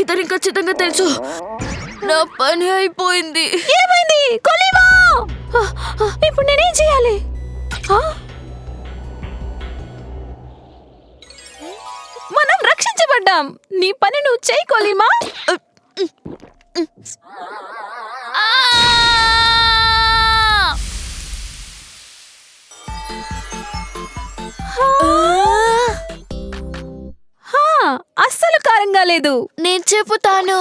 ఇతనికి ఖచ్చితంగా తెలుసు. నా పని అయిపోయింది. ఏమైంది కొలీమా? ఇప్పుడు నేనేం చేయాలి? మనం రక్షించబడ్డాం. నీ పని నువ్వు చేయి కొలీమా. అస్సలు కారంగా లేదు. నేను చెబుతాను.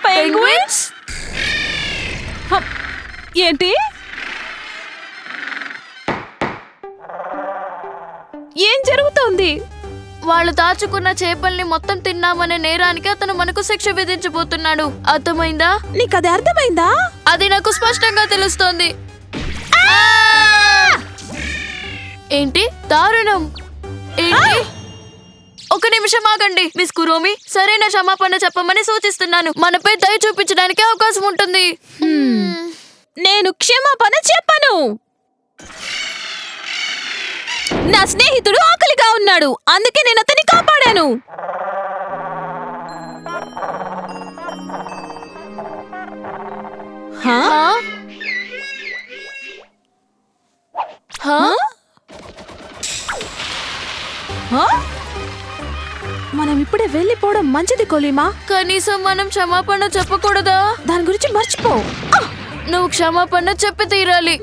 పెంగ్విన్స్ ఏంటి? ఏం జరుగుతోంది? వాళ్ళు దాచుకున్న చేపల్ని మొత్తం తిన్నామనే నేరానికి అతను మనకు శిక్ష విధించబోతున్నాడు. అర్థమైందా? నీకు అది అర్థమైందా? అది నాకు స్పష్టంగా తెలుస్తోంది. ఏంటి దారుణం? ఏంటి? ఒక నిమిషం ఆగండి మిస్ కురోమి. సరైన క్షమాపణ చెప్పమని సూచిస్తున్నాను. మనపై దయ చూపించడానికి అవకాశం ఉంటుంది. నేను క్షమాపణ చెప్పను. నా స్నేహితుడు ఆకలిగా ఉన్నాడు, అందుకే నేను అతన్ని కాపాడాను. మనం ఇప్పుడే వెళ్ళిపోవడం మంచిది కొలీమా. కనీసం మనం క్షమాపణ చెప్పకూడదా? దాని గురించి మర్చిపో. నువ్వు క్షమాపణ చెప్పి తీరాలి.